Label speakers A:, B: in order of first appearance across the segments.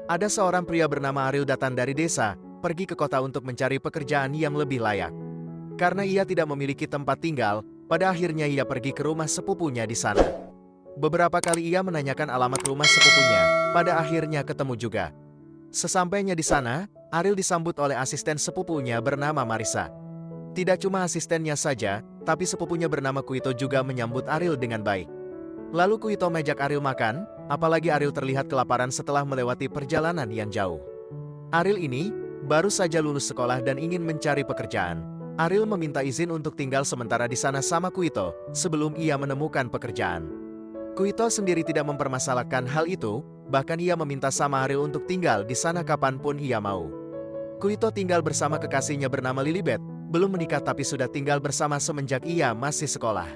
A: Ada seorang pria bernama Ariel datang dari desa, pergi ke kota untuk mencari pekerjaan yang lebih layak. Karena ia tidak memiliki tempat tinggal, pada akhirnya ia pergi ke rumah sepupunya di sana. Beberapa kali ia menanyakan alamat rumah sepupunya, pada akhirnya ketemu juga. Sesampainya di sana, Ariel disambut oleh asisten sepupunya bernama Marisa. Tidak cuma asistennya saja, tapi sepupunya bernama Kuito juga menyambut Ariel dengan baik. Lalu Kuito mengajak Ariel makan, apalagi Ariel terlihat kelaparan setelah melewati perjalanan yang jauh. Ariel ini baru saja lulus sekolah dan ingin mencari pekerjaan. Ariel meminta izin untuk tinggal sementara di sana sama Kuito, sebelum ia menemukan pekerjaan. Kuito sendiri tidak mempermasalahkan hal itu, bahkan ia meminta sama Ariel untuk tinggal di sana kapanpun ia mau. Kuito tinggal bersama kekasihnya bernama Lilibet, belum menikah tapi sudah tinggal bersama semenjak ia masih sekolah.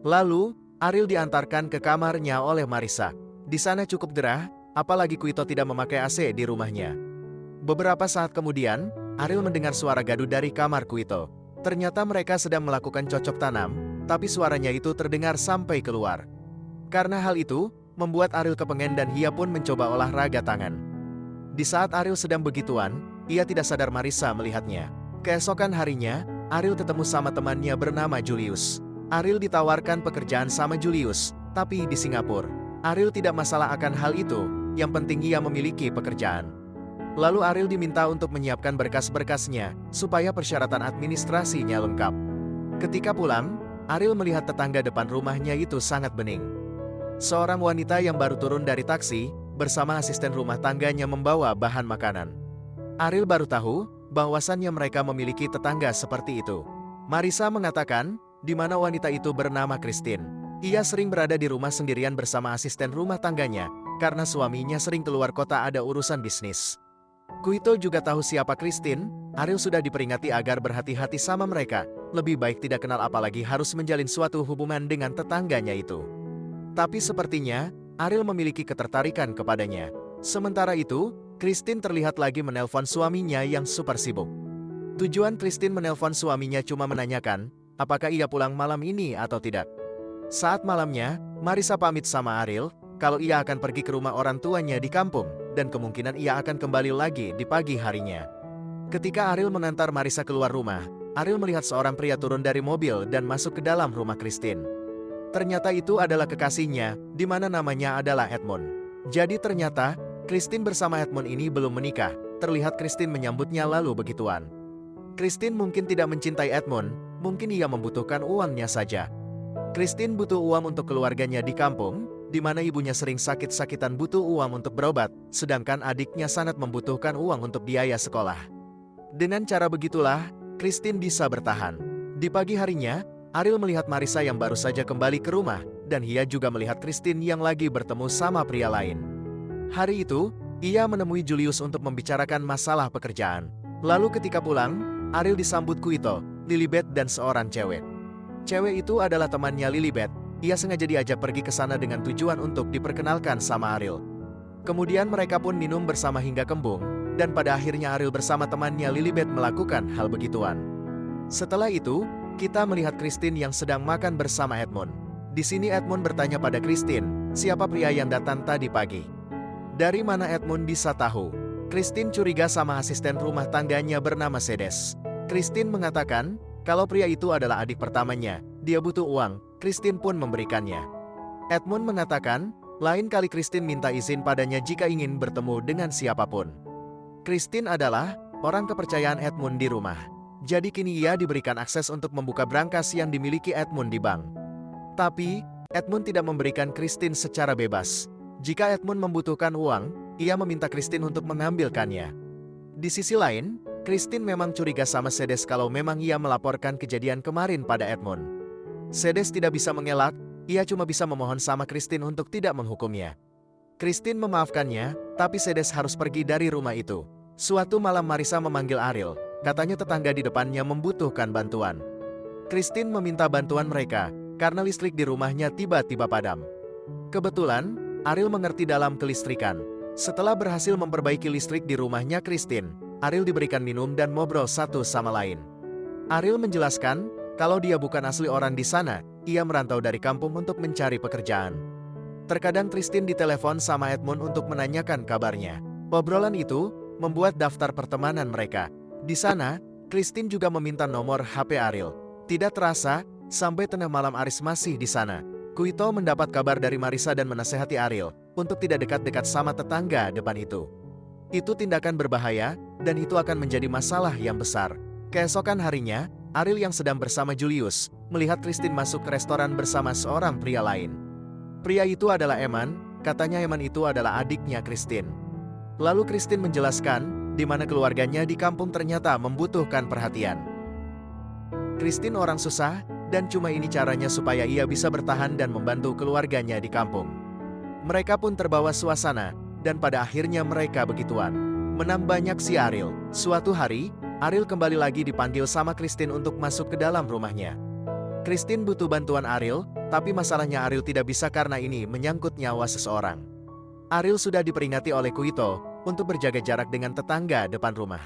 A: Lalu, Ariel diantarkan ke kamarnya oleh Marisa. Di sana cukup gerah, apalagi Kuito tidak memakai AC di rumahnya. Beberapa saat kemudian, Ariel mendengar suara gaduh dari kamar Kuito. Ternyata mereka sedang melakukan cocok tanam, tapi suaranya itu terdengar sampai keluar. Karena hal itu, membuat Ariel kepengen dan ia pun mencoba olahraga tangan. Di saat Ariel sedang begituan, ia tidak sadar Marisa melihatnya. Keesokan harinya, Ariel ketemu sama temannya bernama Julius. Ariel ditawarkan pekerjaan sama Julius, tapi di Singapura. Ariel tidak masalah akan hal itu, yang penting ia memiliki pekerjaan. Lalu Ariel diminta untuk menyiapkan berkas-berkasnya, supaya persyaratan administrasinya lengkap. Ketika pulang, Ariel melihat tetangga depan rumahnya itu sangat bening. Seorang wanita yang baru turun dari taksi, bersama asisten rumah tangganya membawa bahan makanan. Ariel baru tahu, bahwasannya mereka memiliki tetangga seperti itu. Marisa mengatakan, di mana wanita itu bernama Christine. Ia sering berada di rumah sendirian bersama asisten rumah tangganya, karena suaminya sering keluar kota ada urusan bisnis. Kuito juga tahu siapa Christine. Ariel sudah diperingati agar berhati-hati sama mereka, lebih baik tidak kenal apalagi harus menjalin suatu hubungan dengan tetangganya itu. Tapi sepertinya, Ariel memiliki ketertarikan kepadanya. Sementara itu, Christine terlihat lagi menelpon suaminya yang super sibuk. Tujuan Christine menelpon suaminya cuma menanyakan, apakah ia pulang malam ini atau tidak. Saat malamnya, Marisa pamit sama Ariel, kalau ia akan pergi ke rumah orang tuanya di kampung, dan kemungkinan ia akan kembali lagi di pagi harinya. Ketika Ariel mengantar Marisa keluar rumah, Ariel melihat seorang pria turun dari mobil dan masuk ke dalam rumah Christine. Ternyata itu adalah kekasihnya, di mana namanya adalah Edmund. Jadi ternyata, Christine bersama Edmund ini belum menikah. Terlihat Christine menyambutnya lalu begituan. Christine mungkin tidak mencintai Edmund, mungkin ia membutuhkan uangnya saja. Christine butuh uang untuk keluarganya di kampung, di mana ibunya sering sakit-sakitan butuh uang untuk berobat, sedangkan adiknya sangat membutuhkan uang untuk biaya sekolah. Dengan cara begitulah, Christine bisa bertahan. Di pagi harinya, Ariel melihat Marisa yang baru saja kembali ke rumah, dan ia juga melihat Christine yang lagi bertemu sama pria lain. Hari itu, ia menemui Julius untuk membicarakan masalah pekerjaan. Lalu ketika pulang, Ariel disambut Kuito, Lilibet dan seorang cewek. Cewek itu adalah temannya Lilibet. Ia sengaja diajak pergi ke sana dengan tujuan untuk diperkenalkan sama Ariel. Kemudian mereka pun minum bersama hingga kembung, dan pada akhirnya Ariel bersama temannya Lilibet melakukan hal begituan. Setelah itu, kita melihat Christine yang sedang makan bersama Edmund. Di sini Edmund bertanya pada Christine, siapa pria yang datang tadi pagi? Dari mana Edmund bisa tahu? Christine curiga sama asisten rumah tangganya bernama Sedes. Christine mengatakan, kalau pria itu adalah adik pertamanya, dia butuh uang, Christine pun memberikannya. Edmund mengatakan, lain kali Christine minta izin padanya jika ingin bertemu dengan siapapun. Christine adalah orang kepercayaan Edmund di rumah. Jadi kini ia diberikan akses untuk membuka brankas yang dimiliki Edmund di bank. Tapi, Edmund tidak memberikan Christine secara bebas. Jika Edmund membutuhkan uang, ia meminta Christine untuk mengambilkannya. Di sisi lain, Christine memang curiga sama Sedes kalau memang ia melaporkan kejadian kemarin pada Edmund. Sedes tidak bisa mengelak, ia cuma bisa memohon sama Christine untuk tidak menghukumnya. Christine memaafkannya, tapi Sedes harus pergi dari rumah itu. Suatu malam Marisa memanggil Ariel. Katanya tetangga di depannya membutuhkan bantuan. Christine meminta bantuan mereka, karena listrik di rumahnya tiba-tiba padam. Kebetulan, Ariel mengerti dalam kelistrikan. Setelah berhasil memperbaiki listrik di rumahnya Christine, Ariel diberikan minum dan ngobrol satu sama lain. Ariel menjelaskan, kalau dia bukan asli orang di sana, ia merantau dari kampung untuk mencari pekerjaan. Terkadang Christine ditelepon sama Edmund untuk menanyakan kabarnya. Obrolan itu membuat daftar pertemanan mereka. Di sana, Christine juga meminta nomor HP Ariel. Tidak terasa, sampai tengah malam Aris masih di sana. Kuito mendapat kabar dari Marissa dan menasehati Ariel untuk tidak dekat-dekat sama tetangga depan itu. Itu tindakan berbahaya, dan itu akan menjadi masalah yang besar. Keesokan harinya, Ariel yang sedang bersama Julius, melihat Christine masuk ke restoran bersama seorang pria lain. Pria itu adalah Eman, katanya Eman itu adalah adiknya Christine. Lalu Christine menjelaskan, di mana keluarganya di kampung ternyata membutuhkan perhatian. Christine orang susah, dan cuma ini caranya supaya ia bisa bertahan dan membantu keluarganya di kampung. Mereka pun terbawa suasana, dan pada akhirnya mereka begituan. Menang banyak si Ariel. Suatu hari, Ariel kembali lagi dipanggil sama Christine untuk masuk ke dalam rumahnya. Christine butuh bantuan Ariel, tapi masalahnya Ariel tidak bisa karena ini menyangkut nyawa seseorang. Ariel sudah diperingati oleh Kuito untuk berjaga jarak dengan tetangga depan rumah.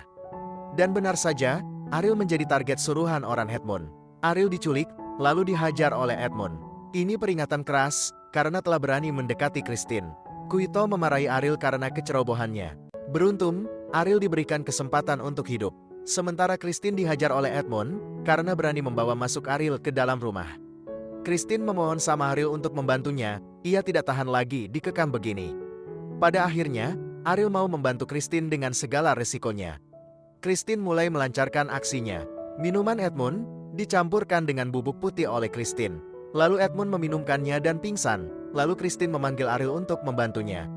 A: Dan benar saja, Ariel menjadi target suruhan orang Edmund. Ariel diculik, lalu dihajar oleh Edmund. Ini peringatan keras, karena telah berani mendekati Christine. Kuito memarahi Ariel karena kecerobohannya. Beruntung, Ariel diberikan kesempatan untuk hidup. Sementara Christine dihajar oleh Edmund, karena berani membawa masuk Ariel ke dalam rumah. Christine memohon sama Ariel untuk membantunya, ia tidak tahan lagi dikekang begini. Pada akhirnya, Ariel mau membantu Christine dengan segala resikonya. Christine mulai melancarkan aksinya. Minuman Edmund dicampurkan dengan bubuk putih oleh Christine. Lalu Edmund meminumkannya dan pingsan, lalu Christine memanggil Ariel untuk membantunya.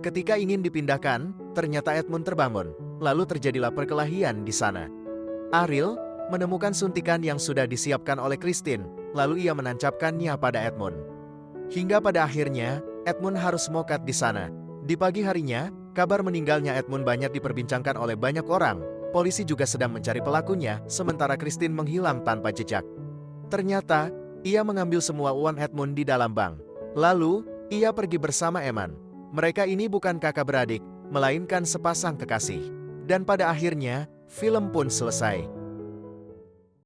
A: Ketika ingin dipindahkan, ternyata Edmund terbangun, lalu terjadilah perkelahian di sana. Ariel menemukan suntikan yang sudah disiapkan oleh Christine, lalu ia menancapkannya pada Edmund. Hingga pada akhirnya, Edmund harus mokat di sana. Di pagi harinya, kabar meninggalnya Edmund banyak diperbincangkan oleh banyak orang. Polisi juga sedang mencari pelakunya, sementara Christine menghilang tanpa jejak. Ternyata, ia mengambil semua uang Edmund di dalam bank. Lalu, ia pergi bersama Eman. Mereka ini bukan kakak beradik, melainkan sepasang kekasih. Dan pada akhirnya, film pun selesai.